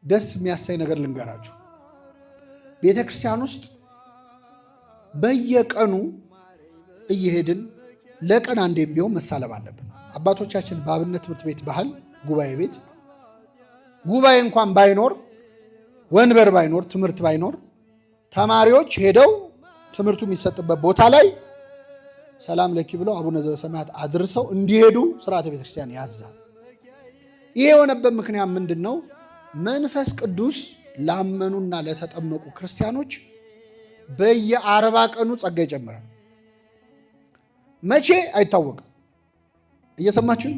ደስ የሚያሳይ ነገር ልንገራችሁ። ቤተክርስቲያን ውስጥ በየቀኑ እየሄድን ለቀን አንዴም ቢሆን መሳለም አለብን። አባቶቻችን በአብነት ትምህርት ቤት ባህል ጉባኤ እንኳን ባይኖር ወንበር ባይኖር ትምህርት ባይኖር ተማሪዎች ሄደው ትምህርቱ የሚሰጥበት ቦታ ላይ ሰላም ለኪ ብለው አቡነ ዘበሰማያት አድርሰው እንዲሄዱ ስርዓተ ቤተክርስቲያን ያዛል። ይሄ የሆነበት ምክንያት ምንድነው? መንፈስ ቅዱስ ላመኑና ለተጠመቁ ክርስቲያኖች በየ40 ቀኑ ጸጋ ይጨምራል። መቼ አይታወቅም። እየሰማችሁ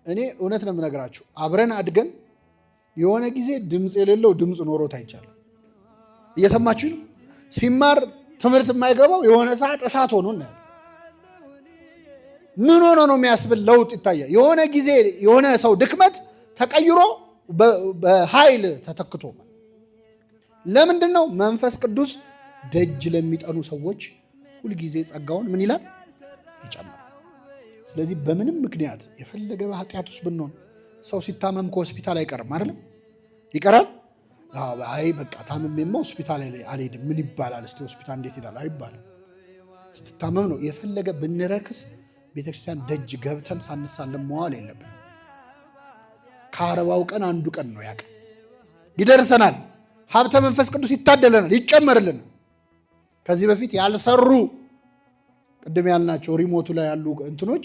እኔ እውነት ነው የምነግራችሁ። አብረን አድገን የሆነ ጊዜ ድምፅ የሌለው ድምፅ ኖሮት አይቻልም። እየሰማችሁ ሲማር ትምህርት የማይገባው የሆነ ሰዓት እሳት ሆኖ ነው። ምን ሆኖ ነው የሚያስብል ለውጥ ይታያል። የሆነ ጊዜ የሆነ ሰው ድክመት ተቀይሮ በኃይል ተተክቶ። ለምንድን ነው? መንፈስ ቅዱስ ደጅ ለሚጠኑ ሰዎች ሁልጊዜ ጸጋውን ምን ይላል? ይጨምራል። ስለዚህ በምንም ምክንያት የፈለገ በኃጢአት ውስጥ ብንሆን ሰው ሲታመም ከሆስፒታል አይቀርም አይደለም? ይቀራል። አይ በቃ ታመሜማ ሆስፒታል አልሄድም ምን ይባላል? እስቲ ሆስፒታል እንዴት ይላል? አይባልም። ስትታመም ነው። የፈለገ ብንረክስ ቤተክርስቲያን ደጅ ገብተን ሳንሳለም መዋል የለብን። ከ40 ቀን አንዱ ቀን ነው ያቀ ይደርሰናል። ሀብተ መንፈስ ቅዱስ ይታደለናል፣ ይጨመርልናል። ከዚህ በፊት ያልሰሩ ቅድም ያልናቸው ሪሞቱ ላይ ያሉ እንትኖች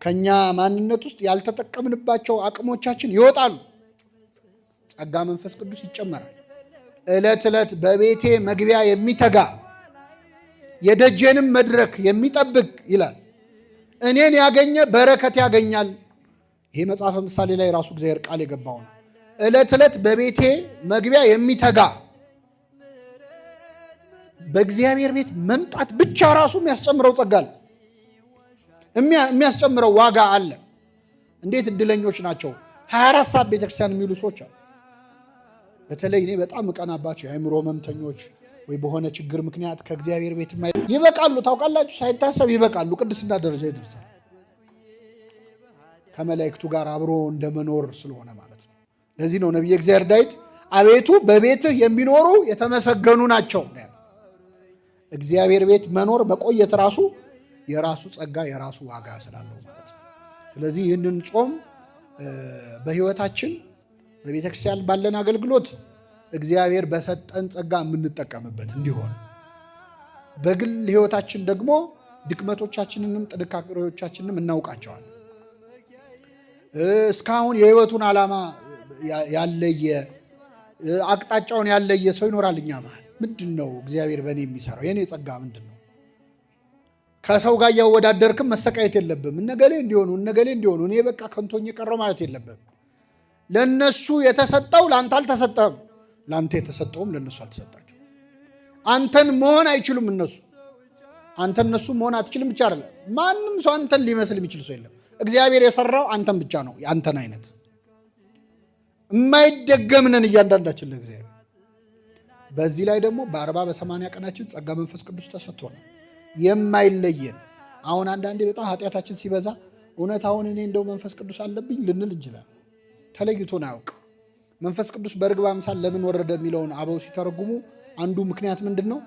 ከኛ ማንነት ውስጥ ያልተጠቀምንባቸው አቅሞቻችን ይወጣሉ። ጸጋ መንፈስ ቅዱስ ይጨመራል። ዕለት ዕለት በቤቴ መግቢያ የሚተጋ የደጄንም መድረክ የሚጠብቅ ይላል እኔን ያገኘ በረከት ያገኛል። ይሄ መጽሐፈ ምሳሌ ላይ ራሱ እግዚአብሔር ቃል የገባው ነው። ዕለት ዕለት በቤቴ መግቢያ የሚተጋ በእግዚአብሔር ቤት መምጣት ብቻ ራሱ የሚያስጨምረው ጸጋ አለ፣ የሚያስጨምረው ዋጋ አለ። እንዴት እድለኞች ናቸው 24 ሰዓት ቤተክርስቲያን የሚሉ ሰዎች አሉ። በተለይ እኔ በጣም እቀናባቸው የአእምሮ ህመምተኞች ወይ በሆነ ችግር ምክንያት ከእግዚአብሔር ቤት ይበቃሉ። ታውቃላችሁ፣ ሳይታሰብ ይበቃሉ፣ ቅድስና ደረጃ ይደርሳል። ከመላእክቱ ጋር አብሮ እንደመኖር ስለሆነ ማለት ነው። ለዚህ ነው ነቢየ እግዚአብሔር ዳዊት አቤቱ በቤትህ የሚኖሩ የተመሰገኑ ናቸው። እግዚአብሔር ቤት መኖር መቆየት ራሱ የራሱ ጸጋ የራሱ ዋጋ ስላለው ማለት ነው። ስለዚህ ይህንን ጾም በህይወታችን በቤተክርስቲያን ባለን አገልግሎት እግዚአብሔር በሰጠን ጸጋ የምንጠቀምበት እንዲሆን፣ በግል ህይወታችን ደግሞ ድክመቶቻችንንም ጥንካሬዎቻችንንም እናውቃቸዋለን። እስካሁን የህይወቱን ዓላማ ያለየ አቅጣጫውን ያለየ ሰው ይኖራል እኛ መሃል። ምንድን ነው እግዚአብሔር በእኔ የሚሰራው? የእኔ ጸጋ ምንድን ነው? ከሰው ጋር እያወዳደርክም መሰቃየት የለብም። እነገሌ እንዲሆኑ እኔ በቃ ከንቶኝ የቀረው ማለት የለብም። ለነሱ የተሰጠው ለአንተ አልተሰጠም፣ ለአንተ የተሰጠውም ለነሱ አልተሰጣቸው። አንተን መሆን አይችሉም እነሱ፣ አንተ እነሱ መሆን አትችልም ብቻ አይደለም። ማንም ሰው አንተን ሊመስል የሚችል ሰው የለም። እግዚአብሔር የሰራው አንተን ብቻ ነው። አንተን አይነት የማይደገምነን እያንዳንዳችን ለእግዚአብሔር። በዚህ ላይ ደግሞ በ40 በ80 ቀናችን ጸጋ መንፈስ ቅዱስ ተሰጥቶናል የማይለየን። አሁን አንዳንዴ በጣም ኃጢአታችን ሲበዛ እውነት አሁን እኔ እንደው መንፈስ ቅዱስ አለብኝ ልንል እንችላለን። ተለይቶን አያውቅ። መንፈስ ቅዱስ በርግብ አምሳል ለምን ወረደ የሚለውን አበው ሲተረጉሙ አንዱ ምክንያት ምንድን ነው?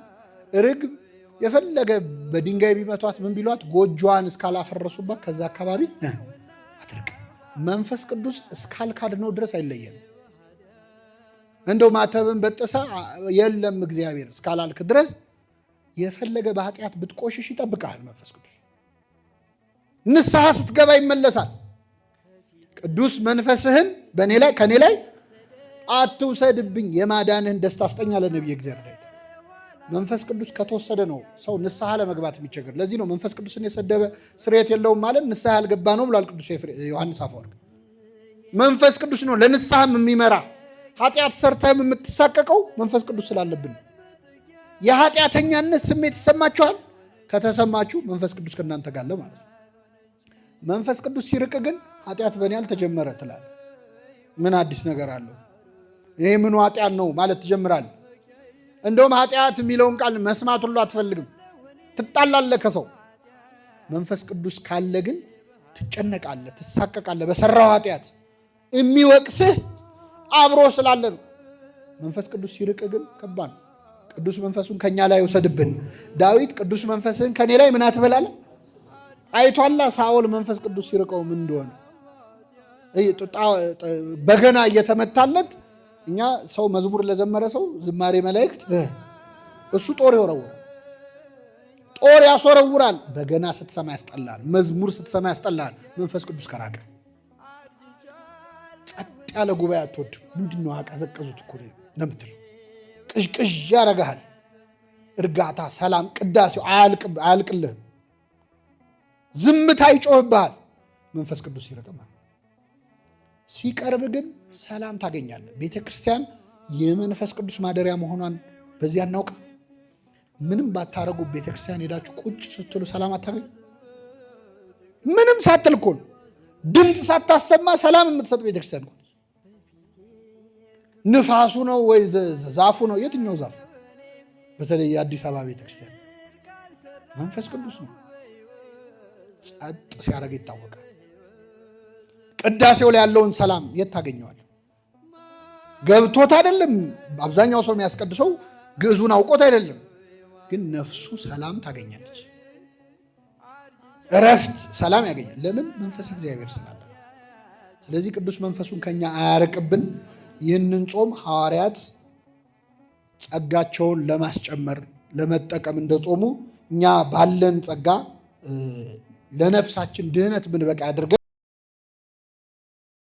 ርግብ የፈለገ በድንጋይ ቢመቷት ምን ቢሏት ጎጆዋን እስካላፈረሱባት ከዛ አካባቢ አትርቅ። መንፈስ ቅዱስ እስካልካድነው ድረስ አይለየንም። እንደው ማተብን በጥሳ የለም እግዚአብሔር እስካላልክ ድረስ የፈለገ በኃጢአት ብትቆሽሽ ይጠብቃል። መንፈስ ቅዱስ ንስሐ ስትገባ ይመለሳል። ቅዱስ መንፈስህን በእኔ ላይ ከእኔ ላይ አትውሰድብኝ፣ የማዳንህን ደስታ አስጠኝ አለ ነቢየ እግዚአብሔር ዳዊት። መንፈስ ቅዱስ ከተወሰደ ነው ሰው ንስሐ ለመግባት የሚቸገር። ለዚህ ነው መንፈስ ቅዱስን የሰደበ ስርየት የለውም ማለት ንስሐ ያልገባ ነው ብሏል ቅዱስ ዮሐንስ አፈወርቅ። መንፈስ ቅዱስ ነው ለንስሐም የሚመራ። ኃጢአት ሰርተህም የምትሳቀቀው መንፈስ ቅዱስ ስላለብን። የኃጢአተኛነት ስሜት ይሰማችኋል? ከተሰማችሁ መንፈስ ቅዱስ ከእናንተ ጋር አለ ማለት ነው። መንፈስ ቅዱስ ሲርቅ ግን ኃጢአት በእኔ አልተጀመረ ትላለህ። ምን አዲስ ነገር አለው? ይሄ ምኑ ኃጢአት ነው ማለት ትጀምራለህ። እንደውም ኃጢአት የሚለውን ቃል መስማት ሁሉ አትፈልግም፣ ትጣላለህ ከሰው። መንፈስ ቅዱስ ካለ ግን ትጨነቃለህ፣ ትሳቀቃለህ። በሰራው ኃጢአት የሚወቅስህ አብሮ ስላለ ነው። መንፈስ ቅዱስ ሲርቅ ግን ከባድ ነው። ቅዱስ መንፈሱን ከኛ ላይ ይውሰድብን። ዳዊት ቅዱስ መንፈስህን ከኔ ላይ ምን አትበል አለ። አይቷላ ሳኦል መንፈስ ቅዱስ ሲርቀው ምን እንደሆነ በገና እየተመታለት። እኛ ሰው መዝሙር ለዘመረ ሰው ዝማሬ መላእክት እሱ ጦር ይወረውራል፣ ጦር ያስወረውራል። በገና ስትሰማ ያስጠላል፣ መዝሙር ስትሰማ ያስጠላል። መንፈስ ቅዱስ ከራቀ ጸጥ ያለ ጉባኤ አትወድም። ምንድነው አቀዘቀዙት እኮ ለምትል ቅዥቅዥ ያረጋል። እርጋታ፣ ሰላም፣ ቅዳሴው አያልቅልህም። ዝምታ ይጮህብሃል። መንፈስ ቅዱስ ሲርቅማ ሲቀርብ ግን ሰላም ታገኛለህ። ቤተ ክርስቲያን የመንፈስ ቅዱስ ማደሪያ መሆኗን በዚህ አናውቅ። ምንም ባታረጉ ቤተ ክርስቲያን ሄዳችሁ ቁጭ ስትሉ ሰላም አታገኙ። ምንም ሳትል እኮ ድምፅ ሳታሰማ ሰላም የምትሰጥ ቤተ ክርስቲያን እኮ። ንፋሱ ነው ወይ ዛፉ ነው? የትኛው ዛፍ? በተለይ የአዲስ አበባ ቤተ ክርስቲያን መንፈስ ቅዱስ ነው። ጸጥ ሲያደርግ ይታወቃል። ቅዳሴው ላይ ያለውን ሰላም የት ታገኘዋል? ገብቶት አይደለም። አብዛኛው ሰው የሚያስቀድሰው ግዕዙን አውቆት አይደለም፣ ግን ነፍሱ ሰላም ታገኛለች። እረፍት፣ ሰላም ያገኛል። ለምን? መንፈስ እግዚአብሔር ስላለ። ስለዚህ ቅዱስ መንፈሱን ከኛ አያርቅብን። ይህንን ጾም ሐዋርያት ጸጋቸውን ለማስጨመር ለመጠቀም እንደጾሙ እኛ ባለን ጸጋ ለነፍሳችን ድህነት ብንበቃ ያድርገን።